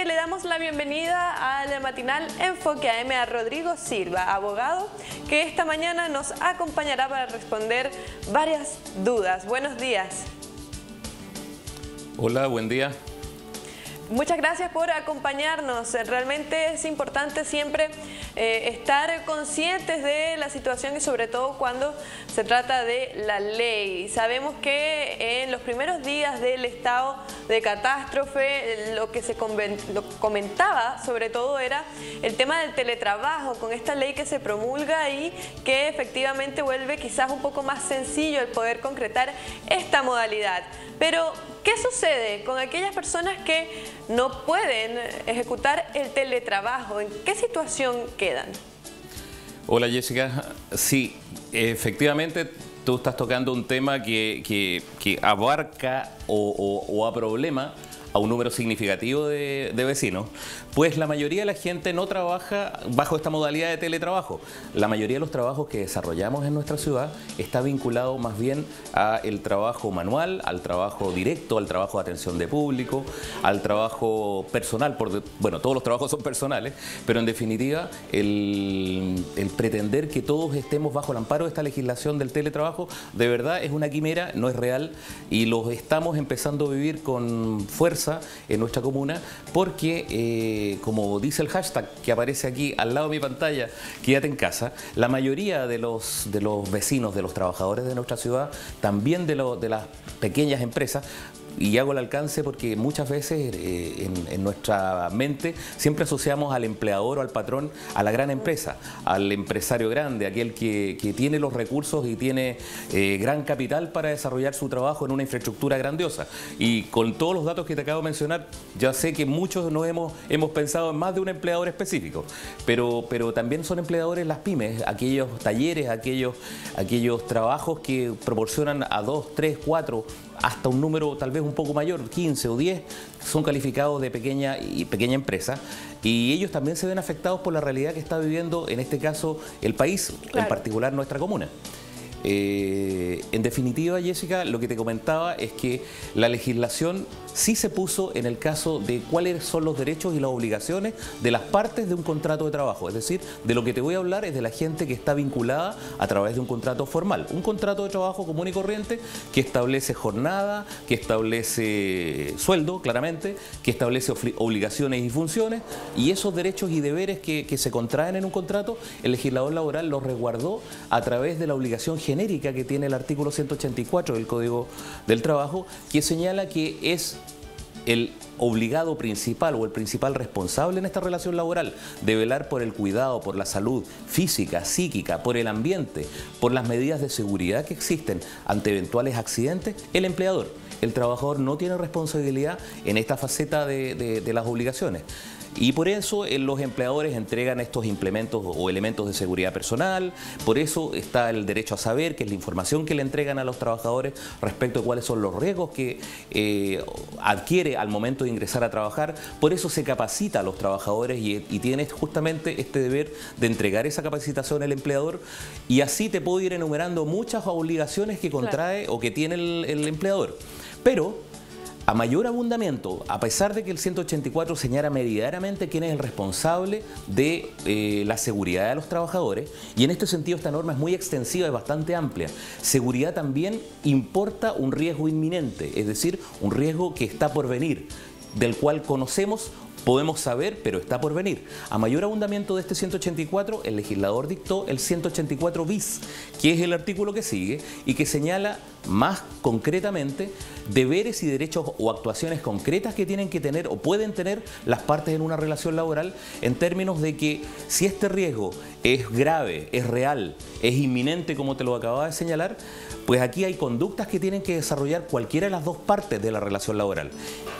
le damos la bienvenida al matinal Enfoque AM a Rodrigo Silva, abogado, que esta mañana nos acompañará para responder varias dudas. Buenos días. Hola, buen día. Muchas gracias por acompañarnos. Realmente es importante siempre estar conscientes de la situación y sobre todo cuando se trata de la ley. Sabemos que en los primeros días del estado de catástrofe lo que se comentaba sobre todo era el tema del teletrabajo con esta ley que se promulga y que efectivamente vuelve quizás un poco más sencillo el poder concretar esta modalidad. Pero, ¿qué sucede con aquellas personas que no pueden ejecutar el teletrabajo? ¿En qué situación quedan? Hola Jessica, sí, efectivamente tú estás tocando un tema que abarca o a problema a un número significativo de vecinos, pues la mayoría de la gente no trabaja bajo esta modalidad de teletrabajo. La mayoría de los trabajos que desarrollamos en nuestra ciudad está vinculado más bien al trabajo manual, al trabajo directo, al trabajo de atención de público, al trabajo personal, bueno, todos los trabajos son personales, pero en definitiva el pretender que todos estemos bajo el amparo de esta legislación del teletrabajo de verdad es una quimera, no es real y lo estamos empezando a vivir con fuerza en nuestra comuna porque, como dice el hashtag que aparece aquí al lado de mi pantalla, quédate en casa, la mayoría de los vecinos, de los trabajadores de nuestra ciudad, también de las pequeñas empresas, y hago el alcance porque muchas veces en nuestra mente siempre asociamos al empleador o al patrón a la gran empresa, al empresario grande, aquel que tiene los recursos y tiene gran capital para desarrollar su trabajo en una infraestructura grandiosa. Y con todos los datos que te acabo de mencionar, ya sé que muchos nos hemos pensado en más de un empleador específico, pero también son empleadores las pymes, aquellos talleres, aquellos trabajos que proporcionan a 2, 3, 4, hasta un número tal vez un poco mayor, 15 o 10, son calificados de pequeña empresa y ellos también se ven afectados por la realidad que está viviendo, en este caso, el país, claro, en particular nuestra comuna. En definitiva, Jessica, lo que te comentaba es que la legislación sí se puso en el caso de cuáles son los derechos y las obligaciones de las partes de un contrato de trabajo. Es decir, de lo que te voy a hablar es de la gente que está vinculada a través de un contrato formal. Un contrato de trabajo común y corriente que establece jornada, que establece sueldo, claramente, que establece obligaciones y funciones, y esos derechos y deberes que se contraen en un contrato, el legislador laboral los resguardó a través de la obligación genérica que tiene el artículo 184 del Código del Trabajo, que señala que es el obligado principal o el principal responsable en esta relación laboral de velar por el cuidado, por la salud física, psíquica, por el ambiente, por las medidas de seguridad que existen ante eventuales accidentes, el empleador. El trabajador no tiene responsabilidad en esta faceta de las obligaciones. Y por eso los empleadores entregan estos implementos o elementos de seguridad personal, por eso está el derecho a saber, que es la información que le entregan a los trabajadores respecto a cuáles son los riesgos que adquiere al momento de ingresar a trabajar, por eso se capacita a los trabajadores y tiene justamente este deber de entregar esa capacitación al empleador, y así te puedo ir enumerando muchas obligaciones que contrae, claro, o que tiene el empleador. Pero a mayor abundamiento, a pesar de que el 184 señala meridianamente quién es el responsable de la seguridad de los trabajadores, y en este sentido esta norma es muy extensiva y bastante amplia. Seguridad también importa un riesgo inminente, es decir, un riesgo que está por venir, del cual conocemos, podemos saber, pero está por venir. A mayor abundamiento de este 184, el legislador dictó el 184 bis, que es el artículo que sigue y que señala más concretamente deberes y derechos o actuaciones concretas que tienen que tener o pueden tener las partes en una relación laboral, en términos de que si este riesgo es grave, es real, es inminente, como te lo acababa de señalar, pues aquí hay conductas que tienen que desarrollar cualquiera de las dos partes de la relación laboral.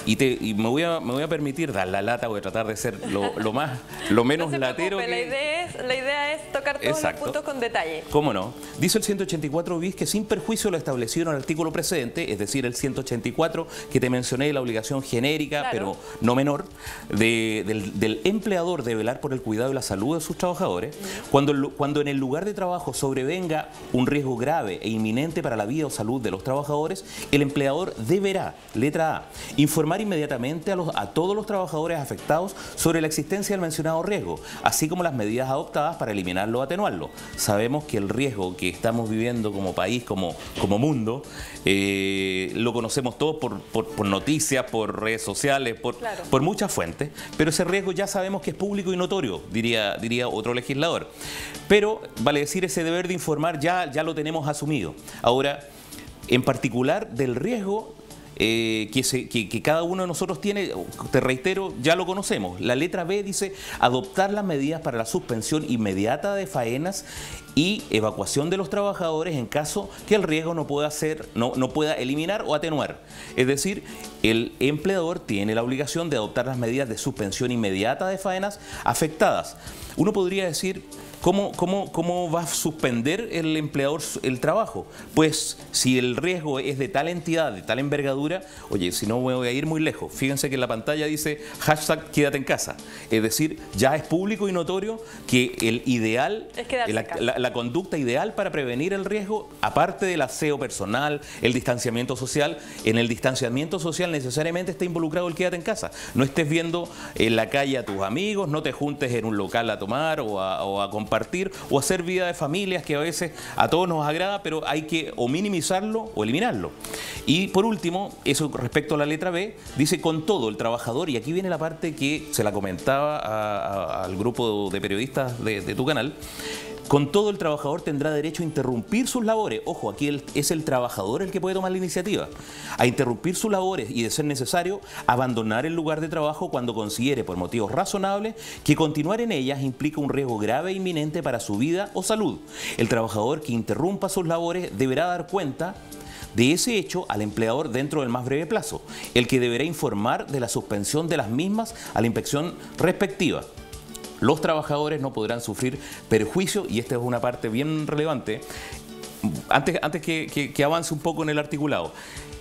Y me voy a permitir dar la lata, voy a tratar de ser lo menos no se latero preocupe, la idea la idea es tocar todos los puntos con detalle. ¿Cómo no? Dice el 184 bis que sin perjuicio de lo establecido en el artículo precedente, es decir, el 184 que te mencioné, la obligación genérica, pero no menor, del empleador de velar por el cuidado y la salud de sus trabajadores, cuando en el lugar de trabajo sobrevenga un riesgo grave e inminente para la vida o salud de los trabajadores, el empleador deberá, letra A, informar inmediatamente a todos los trabajadores afectados sobre la existencia del mencionado riesgo, así como las medidas adoptadas para eliminarlo o atenuarlo. Sabemos que el riesgo que estamos viviendo como país, como mundo, lo conocemos todos por noticias, por redes sociales, por muchas fuentes, pero ese riesgo ya sabemos que es público y notorio, diría otro legislador. Pero, vale decir, ese deber de informar ya lo tenemos asumido. Ahora, en particular del riesgo que cada uno de nosotros tiene, te reitero, ya lo conocemos. La letra B dice adoptar las medidas para la suspensión inmediata de faenas y evacuación de los trabajadores en caso que el riesgo no pueda eliminar o atenuar. Es decir, el empleador tiene la obligación de adoptar las medidas de suspensión inmediata de faenas afectadas. Uno podría decir, ¿cómo va a suspender el empleador el trabajo? Pues si el riesgo es de tal entidad, de tal envergadura, oye, si no me voy a ir muy lejos. Fíjense que en la pantalla dice hashtag quédate en casa. Es decir, ya es público y notorio que el ideal, la conducta ideal para prevenir el riesgo, aparte del aseo personal, el distanciamiento social, en el distanciamiento social necesariamente está involucrado el quédate en casa. No estés viendo en la calle a tus amigos, no te juntes en un local a tomar o a compartir o hacer vida de familias que a veces a todos nos agrada, pero hay que o minimizarlo o eliminarlo. Y por último, eso respecto a la letra B, dice con todo el trabajador, y aquí viene la parte que se la comentaba al grupo de periodistas de tu canal, con todo el trabajador tendrá derecho a interrumpir sus labores. Ojo, aquí es el trabajador el que puede tomar la iniciativa. A interrumpir sus labores y, de ser necesario, abandonar el lugar de trabajo cuando considere por motivos razonables que continuar en ellas implica un riesgo grave e inminente para su vida o salud. El trabajador que interrumpa sus labores deberá dar cuenta de ese hecho al empleador dentro del más breve plazo, el que deberá informar de la suspensión de las mismas a la inspección respectiva. Los trabajadores no podrán sufrir perjuicio, y esta es una parte bien relevante, antes que avance un poco en el articulado.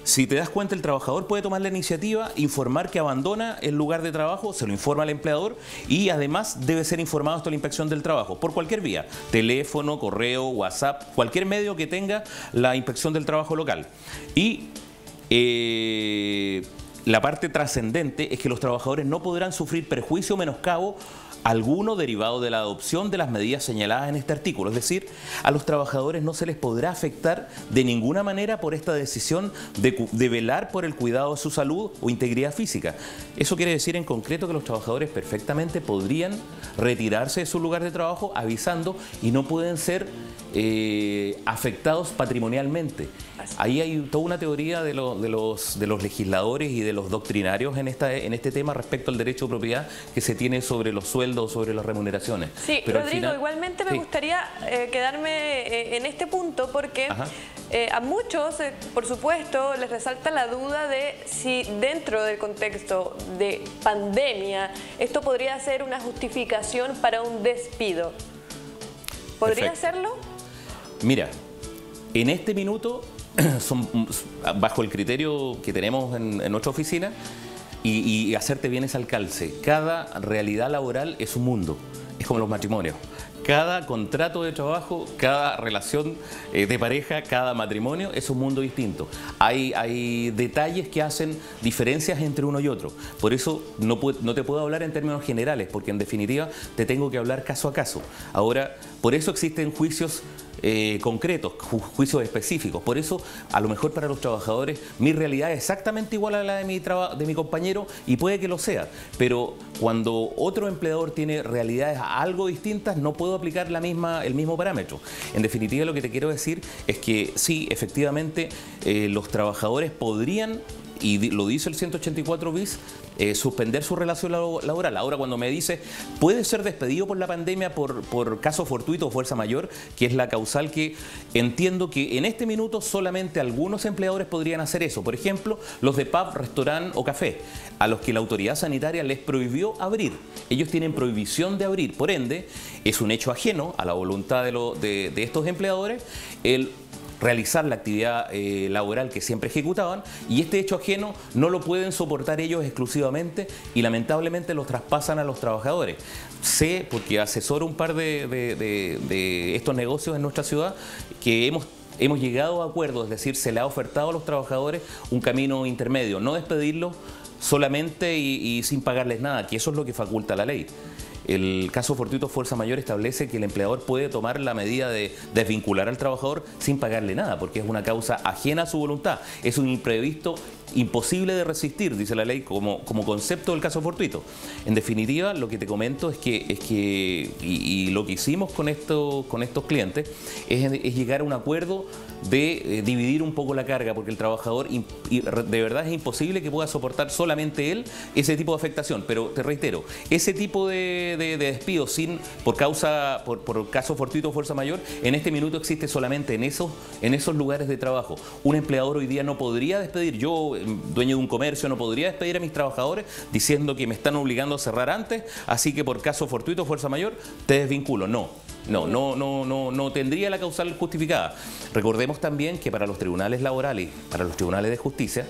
Si te das cuenta, el trabajador puede tomar la iniciativa, informar que abandona el lugar de trabajo, se lo informa al empleador y además debe ser informado hasta la inspección del trabajo, por cualquier vía, teléfono, correo, WhatsApp, cualquier medio que tenga la inspección del trabajo local. Y la parte trascendente es que los trabajadores no podrán sufrir perjuicio o menoscabo alguno derivado de la adopción de las medidas señaladas en este artículo. Es decir, a los trabajadores no se les podrá afectar de ninguna manera por esta decisión de velar por el cuidado de su salud o integridad física. Eso quiere decir en concreto que los trabajadores perfectamente podrían retirarse de su lugar de trabajo avisando y no pueden ser afectados patrimonialmente. Ahí hay toda una teoría de los legisladores y de los doctrinarios en este tema respecto al derecho de propiedad que se tiene sobre los sueldos, sobre las remuneraciones. Sí, pero Rodrigo, final, igualmente me gustaría quedarme en este punto porque a muchos, por supuesto, les resalta la duda de si dentro del contexto de pandemia esto podría ser una justificación para un despido. ¿Podría serlo? Mira, en este minuto, bajo el criterio que tenemos en nuestra oficina, y hacerte bien ese alcance, cada realidad laboral es un mundo, es como los matrimonios. Cada contrato de trabajo, cada relación de pareja, cada matrimonio es un mundo distinto. Hay detalles que hacen diferencias entre uno y otro. Por eso no te puedo hablar en términos generales, porque en definitiva te tengo que hablar caso a caso. Ahora, por eso existen juicios concretos, juicios específicos. Por eso, a lo mejor para los trabajadores, mi realidad es exactamente igual a la de mi compañero y puede que lo sea. Pero cuando otro empleador tiene realidades algo distintas, no puedo aplicar el mismo parámetro. En definitiva, lo que te quiero decir es que sí, efectivamente, los trabajadores podrían y lo dice el 184 bis, suspender su relación laboral. Ahora, cuando me dice, puede ser despedido por la pandemia por caso fortuito o fuerza mayor, que es la causal que entiendo que en este minuto solamente algunos empleadores podrían hacer eso. Por ejemplo, los de pub, restaurante o café, a los que la autoridad sanitaria les prohibió abrir. Ellos tienen prohibición de abrir, por ende, es un hecho ajeno a la voluntad de estos empleadores el realizar la actividad laboral que siempre ejecutaban, y este hecho ajeno no lo pueden soportar ellos exclusivamente y lamentablemente los traspasan a los trabajadores. Sé, porque asesoro un par de estos negocios en nuestra ciudad, que hemos llegado a acuerdos, es decir, se le ha ofertado a los trabajadores un camino intermedio, no despedirlos solamente y sin pagarles nada, que eso es lo que faculta la ley. El caso fortuito fuerza mayor establece que el empleador puede tomar la medida de desvincular al trabajador sin pagarle nada, porque es una causa ajena a su voluntad. Es un imprevisto imposible de resistir, dice la ley, como concepto del caso fortuito. En definitiva, lo que te comento es que lo que hicimos con estos clientes es llegar a un acuerdo de dividir un poco la carga, porque el trabajador de verdad es imposible que pueda soportar solamente él ese tipo de afectación. Pero te reitero, ese tipo de despido por caso fortuito o fuerza mayor, en este minuto existe solamente en esos lugares de trabajo. Un empleador hoy día no podría despedir, yo, dueño de un comercio, no podría despedir a mis trabajadores diciendo que me están obligando a cerrar antes, así que por caso fortuito o fuerza mayor te desvinculo. No tendría la causal justificada. Recordemos también que para los tribunales laborales, para los tribunales de justicia,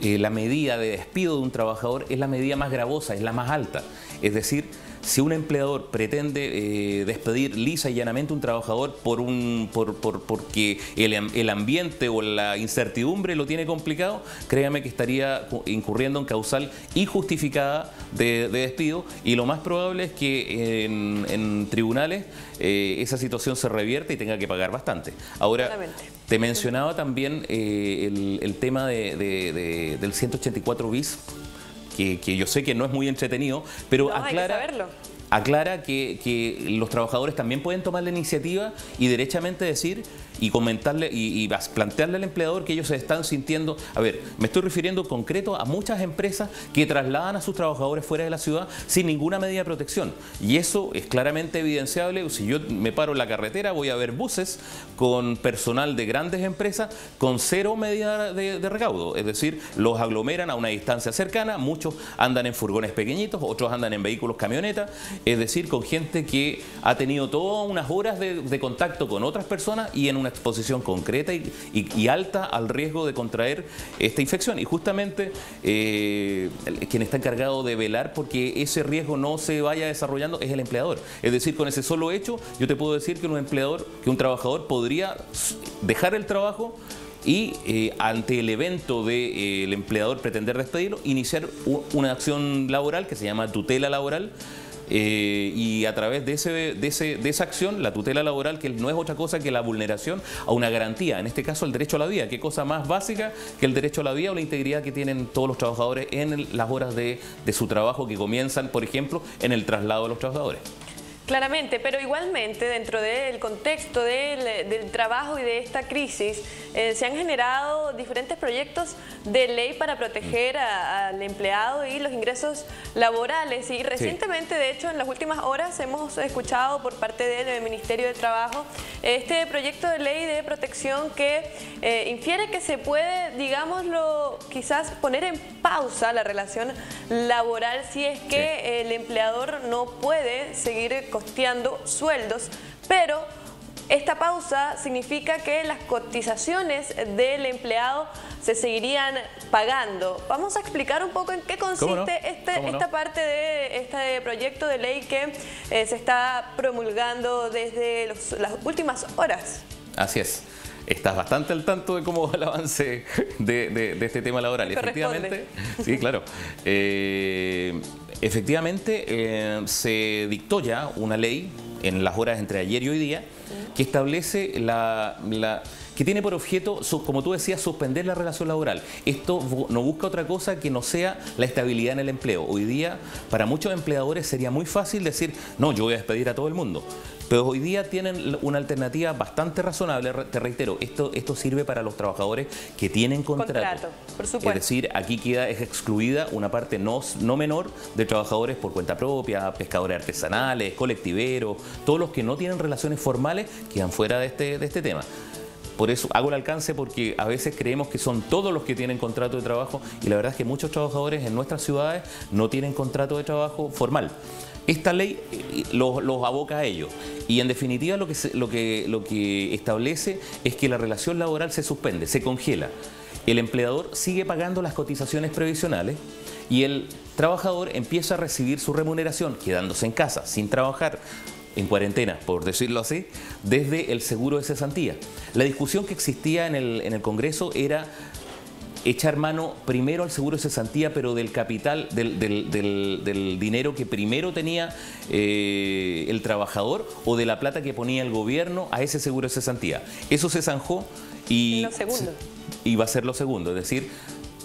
la medida de despido de un trabajador es la medida más gravosa, es la más alta. Es decir, si un empleador pretende despedir lisa y llanamente a un trabajador porque el ambiente o la incertidumbre lo tiene complicado, créame que estaría incurriendo en causal injustificada de despido, y lo más probable es que en tribunales esa situación se revierta y tenga que pagar bastante. Ahora, claramente. Te mencionaba también el tema del 184 bis, que yo sé que no es muy entretenido, pero aclara que los trabajadores también pueden tomar la iniciativa y derechamente decir y comentarle y plantearle al empleador que ellos se están sintiendo. A ver, me estoy refiriendo en concreto a muchas empresas que trasladan a sus trabajadores fuera de la ciudad sin ninguna medida de protección, y eso es claramente evidenciable. Si yo me paro en la carretera, voy a ver buses con personal de grandes empresas con cero medida de recaudo, es decir, los aglomeran a una distancia cercana, muchos andan en furgones pequeñitos, otros andan en vehículos camionetas, es decir, con gente que ha tenido todas unas horas de contacto con otras personas y en una exposición concreta y alta al riesgo de contraer esta infección. Y justamente quien está encargado de velar porque ese riesgo no se vaya desarrollando es el empleador. Es decir, con ese solo hecho, yo te puedo decir que un trabajador podría dejar el trabajo y ante el evento del empleador pretender despedirlo, iniciar una acción laboral que se llama tutela laboral. Y a través de esa acción, la tutela laboral, que no es otra cosa que la vulneración a una garantía, en este caso el derecho a la vida. ¿Qué cosa más básica que el derecho a la vida o la integridad que tienen todos los trabajadores en las horas de su trabajo, que comienzan, por ejemplo, en el traslado de los trabajadores? Claramente, pero igualmente dentro del contexto del trabajo y de esta crisis se han generado diferentes proyectos de ley para proteger al empleado y los ingresos laborales, y recientemente, de hecho, en las últimas horas hemos escuchado por parte del Ministerio de Trabajo este proyecto de ley de protección que infiere que se puede, digámoslo, quizás poner en pausa la relación laboral si es que el empleador no puede seguir costeando sueldos, pero esta pausa significa que las cotizaciones del empleado se seguirían pagando. Vamos a explicar un poco en qué consiste esta parte de este proyecto de ley que se está promulgando desde las últimas horas. Así es. Estás bastante al tanto de cómo va el avance de este tema laboral. Efectivamente, sí, claro. Efectivamente, se dictó ya una ley en las horas entre ayer y hoy día que establece que tiene por objeto, como tú decías, suspender la relación laboral. Esto no busca otra cosa que no sea la estabilidad en el empleo. Hoy día, para muchos empleadores sería muy fácil decir, no, yo voy a despedir a todo el mundo. Pero hoy día tienen una alternativa bastante razonable, te reitero, esto sirve para los trabajadores que tienen contrato. Por supuesto. Es decir, aquí es excluida una parte no menor de trabajadores por cuenta propia, pescadores artesanales, colectiveros, todos los que no tienen relaciones formales quedan fuera de este tema. Por eso hago el alcance, porque a veces creemos que son todos los que tienen contrato de trabajo y la verdad es que muchos trabajadores en nuestras ciudades no tienen contrato de trabajo formal. Esta ley los aboca a ello y en definitiva lo que establece es que la relación laboral se suspende, se congela. El empleador sigue pagando las cotizaciones previsionales y el trabajador empieza a recibir su remuneración quedándose en casa, sin trabajar, en cuarentena, por decirlo así, desde el seguro de cesantía. La discusión que existía en el Congreso era echar mano primero al seguro de cesantía, pero del capital, del dinero que primero tenía el trabajador o de la plata que ponía el gobierno a ese seguro de cesantía. Eso se zanjó y va a ser lo segundo, es decir,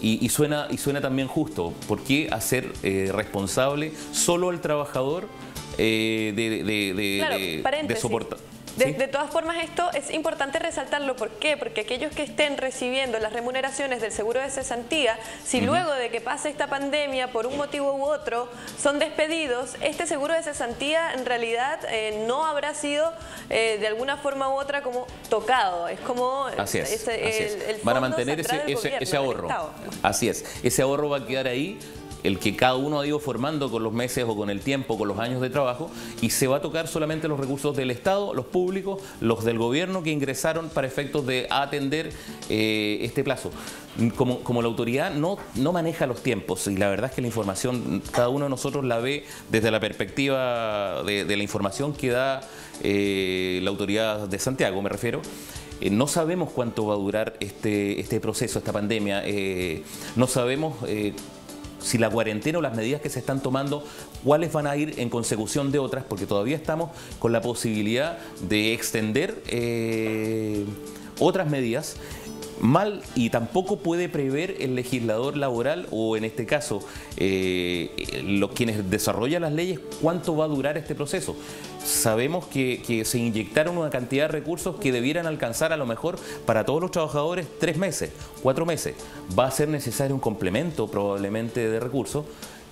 y suena también justo. ¿Por qué hacer responsable solo el trabajador de soportar? De todas formas, esto es importante resaltarlo. ¿Por qué? Porque aquellos que estén recibiendo las remuneraciones del seguro de cesantía, si luego de que pase esta pandemia, por un motivo u otro, son despedidos, este seguro de cesantía en realidad no habrá sido de alguna forma u otra como tocado. Es como así es. El van a mantener ese ahorro. Así es. Ese ahorro va a quedar ahí, el que cada uno ha ido formando con los meses o con el tiempo, con los años de trabajo, y se va a tocar solamente los recursos del Estado, los públicos, los del gobierno que ingresaron para efectos de atender este plazo. Como la autoridad no maneja los tiempos, y la verdad es que la información cada uno de nosotros la ve desde la perspectiva de la información que da la autoridad de Santiago, me refiero. No sabemos cuánto va a durar este proceso, esta pandemia, no sabemos si la cuarentena o las medidas que se están tomando, cuáles van a ir en consecución de otras, porque todavía estamos con la posibilidad de extender otras medidas. Y tampoco puede prever el legislador laboral, o en este caso quienes desarrollan las leyes, cuánto va a durar este proceso. Sabemos que se inyectaron una cantidad de recursos que debieran alcanzar a lo mejor para todos los trabajadores 3 meses, 4 meses. Va a ser necesario un complemento probablemente de recursos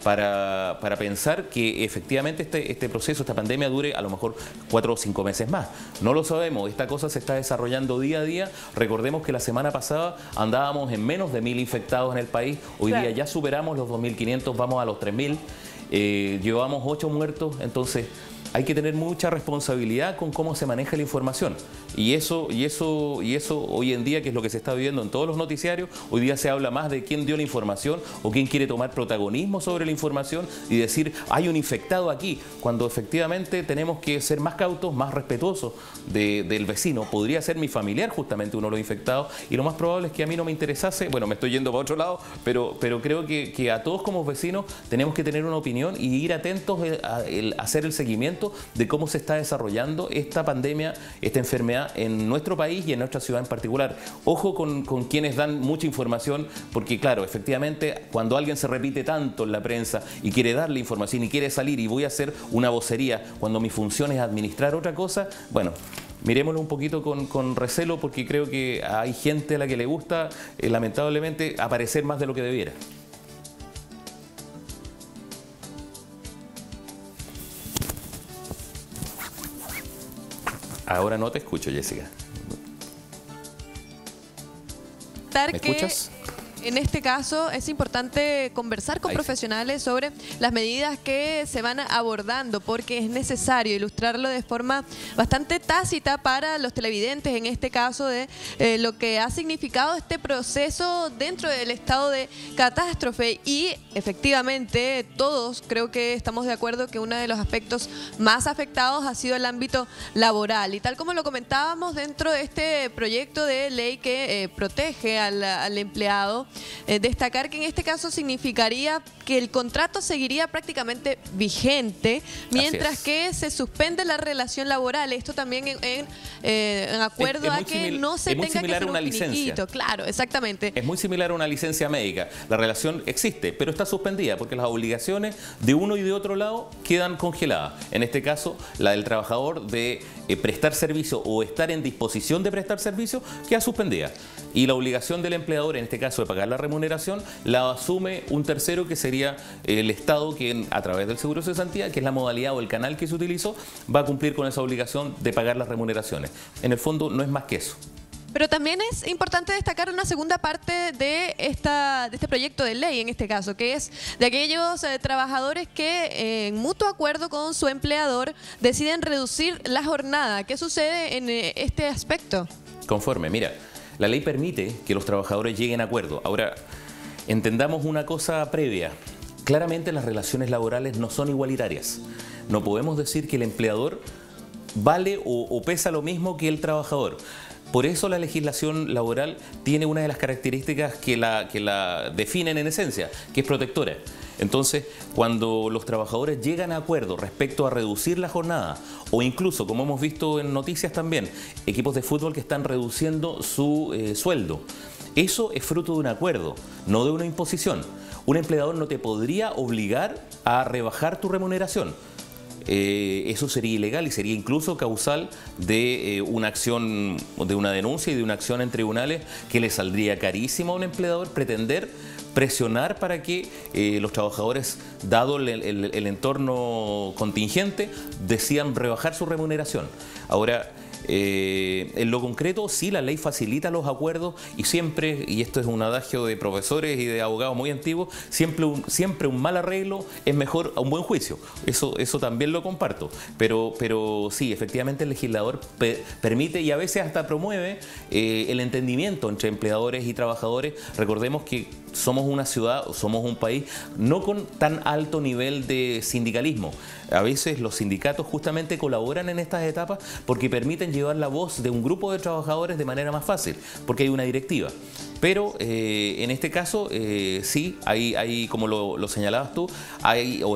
para pensar que efectivamente este proceso, esta pandemia dure a lo mejor 4 o 5 meses más. No lo sabemos, esta cosa se está desarrollando día a día. Recordemos que la semana pasada andábamos en menos de 1000 infectados en el país, hoy día ya superamos los 2500, vamos a los 3000, llevamos 8 muertos, entonces hay que tener mucha responsabilidad con cómo se maneja la información. Y eso hoy en día, que es lo que se está viviendo en todos los noticiarios, hoy día se habla más de quién dio la información o quién quiere tomar protagonismo sobre la información y decir, hay un infectado aquí, cuando efectivamente tenemos que ser más cautos, más respetuosos del vecino. Podría ser mi familiar justamente uno de los infectados, y lo más probable es que a mí no me interesase. Bueno, me estoy yendo para otro lado, pero creo que a todos como vecinos tenemos que tener una opinión y ir atentos a hacer el seguimiento de cómo se está desarrollando esta pandemia, esta enfermedad en nuestro país y en nuestra ciudad en particular. Ojo con quienes dan mucha información, porque claro, efectivamente, cuando alguien se repite tanto en la prensa y quiere darle información y quiere salir y voy a hacer una vocería cuando mi función es administrar otra cosa, bueno, miremoslo un poquito con recelo, porque creo que hay gente a la que le gusta, lamentablemente, aparecer más de lo que debiera. Ahora no te escucho, Jessica. ¿Me escuchas? En este caso es importante conversar con profesionales sobre las medidas que se van abordando, porque es necesario ilustrarlo de forma bastante tácita para los televidentes, en este caso de lo que ha significado este proceso dentro del estado de catástrofe. Y efectivamente todos creo que estamos de acuerdo que uno de los aspectos más afectados ha sido el ámbito laboral, y tal como lo comentábamos dentro de este proyecto de ley que protege al empleado, destacar que en este caso significaría que el contrato seguiría prácticamente vigente, mientras que se suspende la relación laboral. Esto también en acuerdo a que no se tenga que hacer un finiquito. Claro, exactamente. Es muy similar a una licencia médica. La relación existe, pero está suspendida porque las obligaciones de uno y de otro lado quedan congeladas. En este caso, la del trabajador de prestar servicio o estar en disposición de prestar servicio queda suspendida. Y la obligación del empleador, en este caso de pagar la remuneración, la asume un tercero, que sería el Estado, que a través del seguro de cesantía, que es la modalidad o el canal que se utilizó, va a cumplir con esa obligación de pagar las remuneraciones. En el fondo no es más que eso. Pero también es importante destacar una segunda parte de este proyecto de ley, en este caso, que es de aquellos trabajadores que en mutuo acuerdo con su empleador deciden reducir la jornada. ¿Qué sucede en este aspecto? Conforme, mira, la ley permite que los trabajadores lleguen a acuerdo. Ahora, entendamos una cosa previa. Claramente las relaciones laborales no son igualitarias. No podemos decir que el empleador vale o pesa lo mismo que el trabajador. Por eso la legislación laboral tiene una de las características que la definen en esencia, que es protectora. Entonces, cuando los trabajadores llegan a acuerdo respecto a reducir la jornada, o incluso, como hemos visto en noticias también, equipos de fútbol que están reduciendo su sueldo, eso es fruto de un acuerdo, no de una imposición. Un empleador no te podría obligar a rebajar tu remuneración. Eso sería ilegal y sería incluso causal de una acción, de una denuncia y de una acción en tribunales, que le saldría carísimo a un empleador pretender presionar para que los trabajadores, dado el entorno contingente, decidan rebajar su remuneración. Ahora, en lo concreto, sí, la ley facilita los acuerdos y siempre, y esto es un adagio de profesores y de abogados muy antiguos, siempre un mal arreglo es mejor a un buen juicio. Eso también lo comparto. Pero sí, efectivamente el legislador permite y a veces hasta promueve el entendimiento entre empleadores y trabajadores. Recordemos que somos una ciudad, somos un país no con tan alto nivel de sindicalismo. A veces los sindicatos justamente colaboran en estas etapas porque permiten llevar la voz de un grupo de trabajadores de manera más fácil, porque hay una directiva. Pero en este caso, sí, hay, como lo señalabas tú,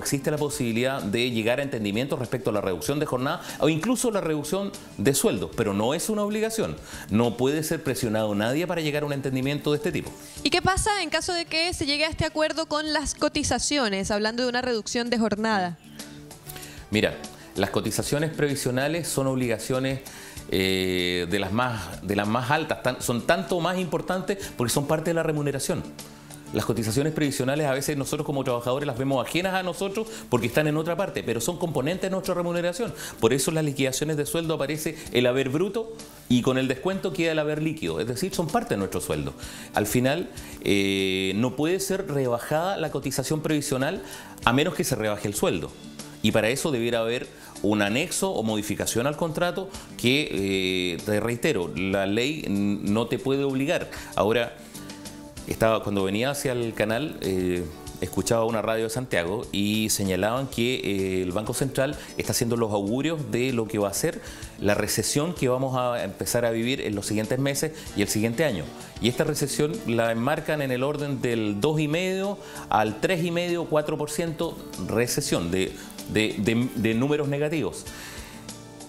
existe la posibilidad de llegar a entendimientos respecto a la reducción de jornada o incluso la reducción de sueldo, pero no es una obligación. No puede ser presionado nadie para llegar a un entendimiento de este tipo. ¿Y qué pasa en caso de que se llegue a este acuerdo con las cotizaciones, hablando de una reducción de jornada? Mira, las cotizaciones previsionales son obligaciones de las más altas, son tanto más importantes porque son parte de la remuneración. Las cotizaciones previsionales a veces nosotros como trabajadores las vemos ajenas a nosotros porque están en otra parte, pero son componentes de nuestra remuneración. Por eso en las liquidaciones de sueldo aparece el haber bruto y con el descuento queda el haber líquido, es decir, son parte de nuestro sueldo. Al final no puede ser rebajada la cotización previsional a menos que se rebaje el sueldo. Y para eso debiera haber un anexo o modificación al contrato que, te reitero, la ley no te puede obligar. Ahora, cuando venía hacia el canal, escuchaba una radio de Santiago y señalaban que el Banco Central está haciendo los augurios de lo que va a ser la recesión que vamos a empezar a vivir en los siguientes meses y el siguiente año. Y esta recesión la enmarcan en el orden del 2,5 al 3,5, 4% recesión de números negativos.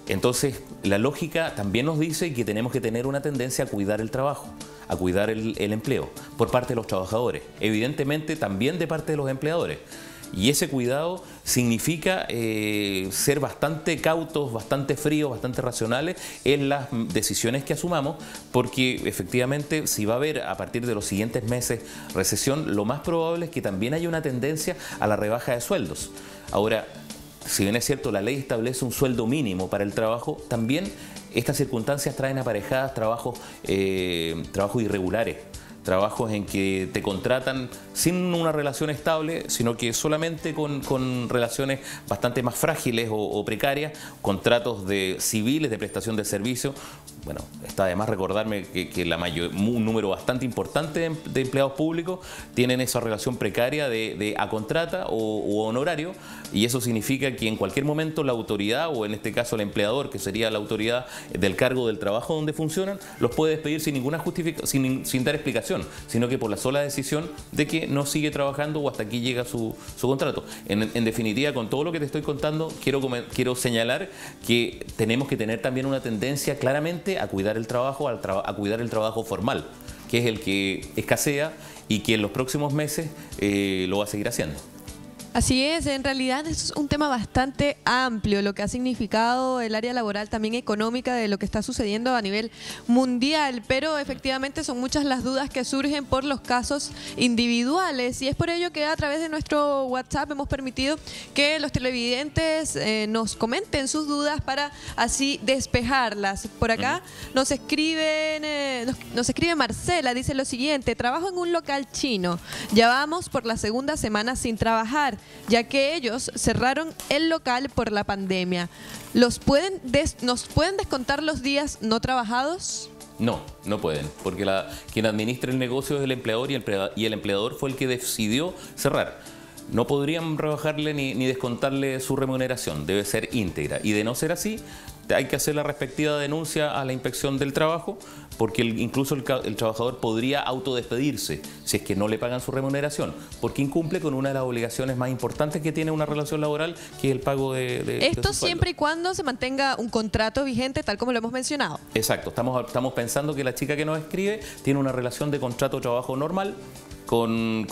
Entonces, la lógica también nos dice que tenemos que tener una tendencia a cuidar el trabajo, a cuidar el empleo por parte de los trabajadores, evidentemente también de parte de los empleadores. Y ese cuidado significa ser bastante cautos, bastante fríos, bastante racionales en las decisiones que asumamos, porque efectivamente si va a haber a partir de los siguientes meses recesión, lo más probable es que también haya una tendencia a la rebaja de sueldos. Ahora, si bien es cierto, la ley establece un sueldo mínimo para el trabajo, también estas circunstancias traen aparejadas trabajos irregulares, trabajos en que te contratan sin una relación estable, sino que solamente con relaciones bastante más frágiles o precarias, contratos civiles de prestación de servicio. Bueno, está además recordarme que un número bastante importante de empleados públicos tienen esa relación precaria de a contrata o honorario, y eso significa que en cualquier momento la autoridad, o en este caso el empleador, que sería la autoridad del cargo del trabajo donde funcionan, los puede despedir sin ninguna justificación, sin dar explicación. discriminación, sino que por la sola decisión de que no sigue trabajando o hasta aquí llega su contrato. En definitiva, con todo lo que te estoy contando, quiero señalar que tenemos que tener también una tendencia claramente a cuidar el trabajo, a cuidar el trabajo formal, que es el que escasea y que en los próximos meses lo va a seguir haciendo. Así es, en realidad es un tema bastante amplio lo que ha significado el área laboral, también económica, de lo que está sucediendo a nivel mundial, pero efectivamente son muchas las dudas que surgen por los casos individuales, y es por ello que a través de nuestro WhatsApp hemos permitido que los televidentes nos comenten sus dudas para así despejarlas. Por acá nos escribe Marcela, dice lo siguiente: trabajo en un local chino, ya vamos por la segunda semana sin trabajar, ya que ellos cerraron el local por la pandemia. ¿Nos pueden descontar los días no trabajados? No, no pueden, porque quien administra el negocio es el empleador, y el empleador fue el que decidió cerrar. No podrían rebajarle ni descontarle su remuneración, debe ser íntegra. Y de no ser así, hay que hacer la respectiva denuncia a la Inspección del Trabajo, porque incluso el trabajador podría autodespedirse si es que no le pagan su remuneración, porque incumple con una de las obligaciones más importantes que tiene una relación laboral, que es el pago de Esto siempre y cuando se mantenga un contrato vigente, tal como lo hemos mencionado. Exacto, estamos pensando que la chica que nos escribe tiene una relación de contrato de trabajo normal, con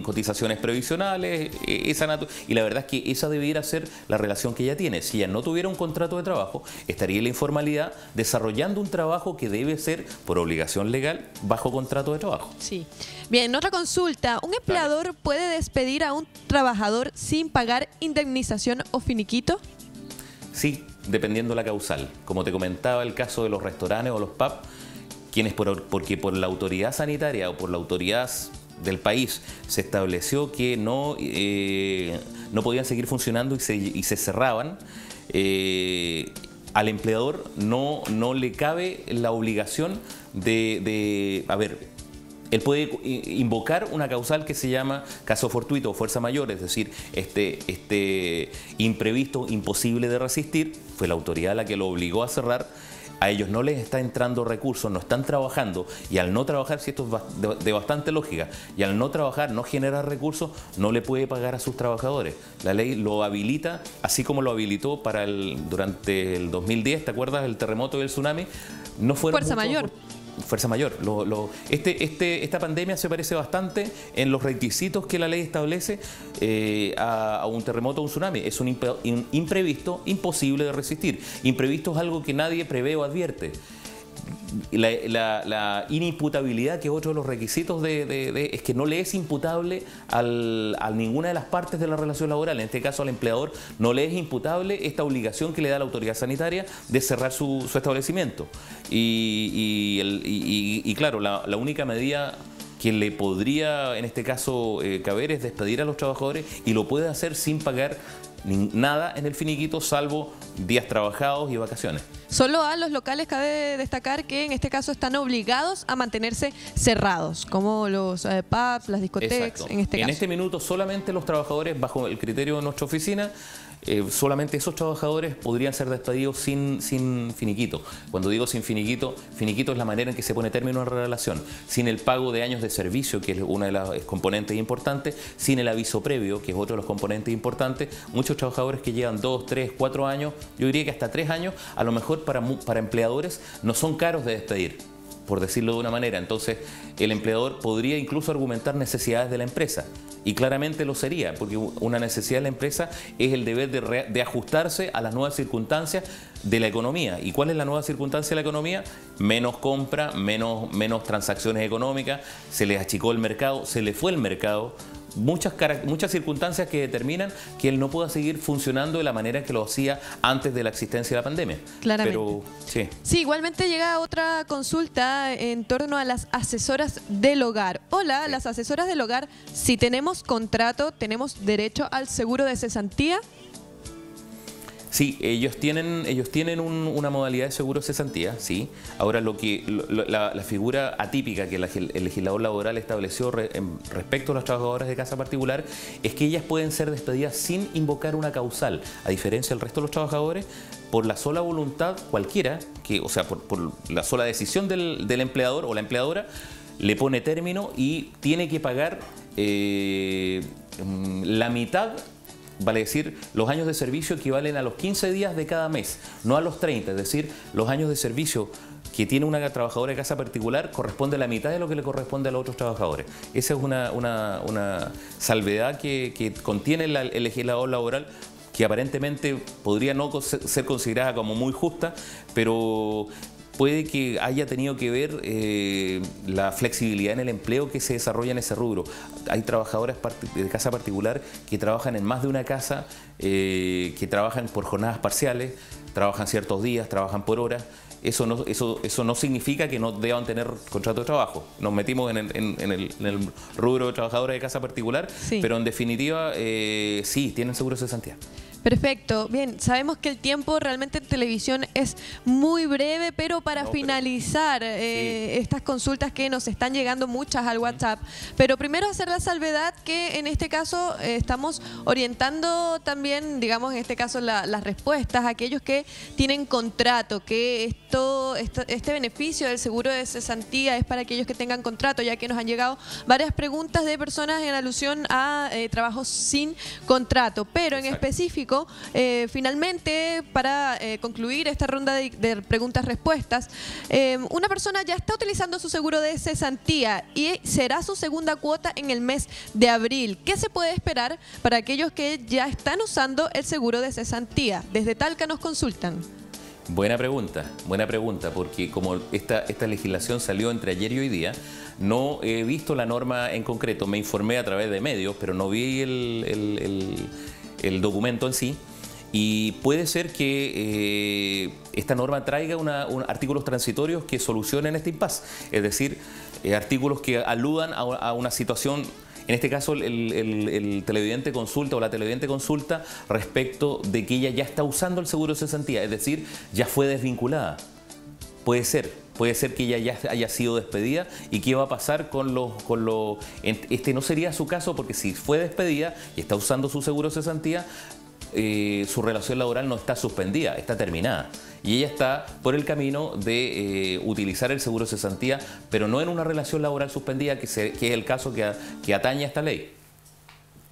cotizaciones previsionales, y la verdad es que esa debiera ser la relación que ella tiene. Si ella no tuviera un contrato de trabajo, estaría en la informalidad desarrollando un trabajo que debe ser por obligación legal bajo contrato de trabajo. Sí. Bien, otra consulta. ¿Un empleador puede despedir a un trabajador sin pagar indemnización o finiquito? Sí, dependiendo la causal. Como te comentaba, el caso de los restaurantes o los pubs, porque por la autoridad sanitaria o por la autoridad del país se estableció que no podían seguir funcionando y se cerraban, al empleador no le cabe la obligación él puede invocar una causal que se llama caso fortuito o fuerza mayor, es decir, este imprevisto imposible de resistir, fue la autoridad la que lo obligó a cerrar. A ellos no les está entrando recursos, no están trabajando, y al no trabajar, si esto es de bastante lógica, y al no trabajar, no generar recursos, no le puede pagar a sus trabajadores. La ley lo habilita, así como lo habilitó durante el 2010, ¿te acuerdas? El terremoto y el tsunami. No fueron Fuerza mayor. Fuerza mayor. Esta pandemia se parece bastante en los requisitos que la ley establece a un terremoto o un tsunami. Es un imprevisto imposible de resistir. Imprevisto es algo que nadie prevé o advierte. La inimputabilidad, que es otro de los requisitos es que no le es imputable a ninguna de las partes de la relación laboral. En este caso, al empleador no le es imputable esta obligación que le da la autoridad sanitaria de cerrar su establecimiento. Y claro, la única medida que le podría en este caso caber es despedir a los trabajadores, y lo puede hacer sin pagar nada en el finiquito, salvo días trabajados y vacaciones. Solo a los locales cabe destacar que en este caso están obligados a mantenerse cerrados, como los pubs, las discotecas. En este minuto solamente los trabajadores, bajo el criterio de nuestra oficina, solamente esos trabajadores podrían ser despedidos sin finiquito. Cuando digo sin finiquito, finiquito es la manera en que se pone término a la relación, sin el pago de años de servicio, que es una de las componentes importantes, sin el aviso previo, que es otro de los componentes importantes. Muchos trabajadores que llevan 2, 3, 4 años, yo diría que hasta 3 años, a lo mejor para empleadores no son caros de despedir, por decirlo de una manera. Entonces, el empleador podría incluso argumentar necesidades de la empresa, y claramente lo sería, porque una necesidad de la empresa es el deber de ajustarse a las nuevas circunstancias de la economía. ¿Y cuál es la nueva circunstancia de la economía? Menos compra, menos transacciones económicas, se les achicó el mercado, se le fue el mercado. Muchas circunstancias que determinan que él no pueda seguir funcionando de la manera que lo hacía antes de la existencia de la pandemia. Claramente. Pero, sí. Sí, igualmente llega otra consulta en torno a las asesoras del hogar. Hola, sí. Las asesoras del hogar, si tenemos contrato, ¿tenemos derecho al seguro de cesantía? Sí, ellos tienen una modalidad de seguro de cesantía, sí. Ahora, la figura atípica que el legislador laboral estableció respecto a las trabajadoras de casa particular es que ellas pueden ser despedidas sin invocar una causal, a diferencia del resto de los trabajadores, por la sola voluntad cualquiera, o sea, por la sola decisión del empleador o la empleadora. le pone término y tiene que pagar la mitad, vale decir, los años de servicio equivalen a los 15 días de cada mes, no a los 30, es decir, los años de servicio que tiene una trabajadora de casa particular corresponde a la mitad de lo que le corresponde a los otros trabajadores. Esa es una salvedad que contiene el legislador laboral, que aparentemente podría no ser considerada como muy justa, pero puede que haya tenido que ver la flexibilidad en el empleo que se desarrolla en ese rubro. Hay trabajadoras de casa particular que trabajan en más de una casa, que trabajan por jornadas parciales, trabajan ciertos días, trabajan por horas. Eso no significa que no deban tener contrato de trabajo. Nos metimos en el rubro de trabajadores de casa particular, sí, pero en definitiva sí, tienen seguro de cesantía. Perfecto. Bien, sabemos que el tiempo realmente en televisión es muy breve, pero para finalizar estas consultas que nos están llegando muchas al WhatsApp, pero primero hacer la salvedad que en este caso estamos orientando también, digamos, en este caso las respuestas a aquellos que tienen contrato, que este beneficio del seguro de cesantía es para aquellos que tengan contrato, ya que nos han llegado varias preguntas de personas en alusión a trabajos sin contrato, pero en específico, finalmente, para concluir esta ronda de preguntas-respuestas, una persona ya está utilizando su seguro de cesantía y será su segunda cuota en el mes de abril. ¿Qué se puede esperar para aquellos que ya están usando el seguro de cesantía? Desde Talca nos consultan. Buena pregunta, porque como esta legislación salió entre ayer y hoy día, no he visto la norma en concreto. Me informé a través de medios, pero no vi el documento en sí, y puede ser que esta norma traiga artículos transitorios que solucionen este impasse, es decir, artículos que aludan a una situación. En este caso, el televidente consulta o la televidente consulta respecto de que ella ya está usando el seguro de cesantía, es decir, ya fue desvinculada. Puede ser que ella ya haya sido despedida, y qué va a pasar con los... Este no sería su caso, porque si fue despedida y está usando su seguro de cesantía, su relación laboral no está suspendida, está terminada. Y ella está por el camino de utilizar el seguro de cesantía, pero no en una relación laboral suspendida, que es el caso que atañe a esta ley.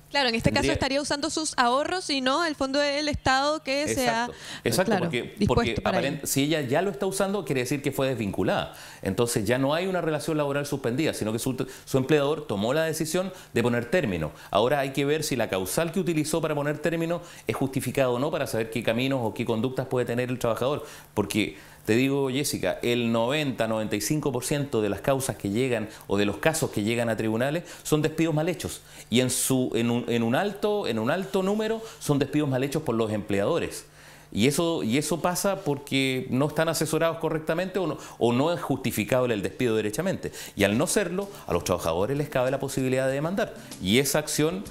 Claro, en este caso estaría usando sus ahorros y no el fondo del Estado que sea... Exacto, claro, porque si ella ya lo está usando, quiere decir que fue desvinculada. Entonces ya no hay una relación laboral suspendida, sino que su empleador tomó la decisión de poner término. Ahora hay que ver si la causal que utilizó para poner término es justificada o no, para saber qué caminos o qué conductas puede tener el trabajador. Porque te digo, Jessica, el 90-95% de las causas que llegan o de los casos que llegan a tribunales son despidos mal hechos, y en un alto número son despidos mal hechos por los empleadores. Y eso pasa porque no están asesorados correctamente o no es justificable el despido derechamente. Y al no serlo, a los trabajadores les cabe la posibilidad de demandar. Y esa acción,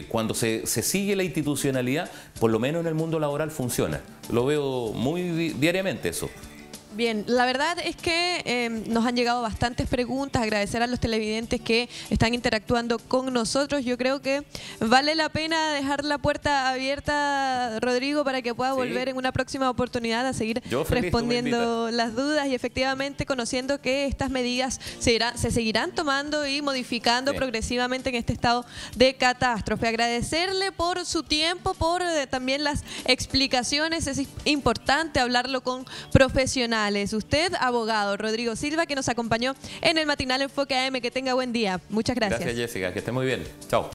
cuando se sigue la institucionalidad, por lo menos en el mundo laboral funciona. Lo veo muy diariamente eso. Bien, la verdad es que nos han llegado bastantes preguntas. Agradecer a los televidentes que están interactuando con nosotros. Yo creo que vale la pena dejar la puerta abierta, Rodrigo, para que pueda volver en una próxima oportunidad a seguir respondiendo las dudas, y efectivamente conociendo que estas medidas se seguirán tomando y modificando progresivamente en este estado de catástrofe. Agradecerle por su tiempo, por también las explicaciones. Es importante hablarlo con profesionales. Usted, abogado Rodrigo Silva, que nos acompañó en el matinal Enfoque AM. Que tenga buen día. Muchas gracias. Gracias, Jessica. Que esté muy bien. Chao.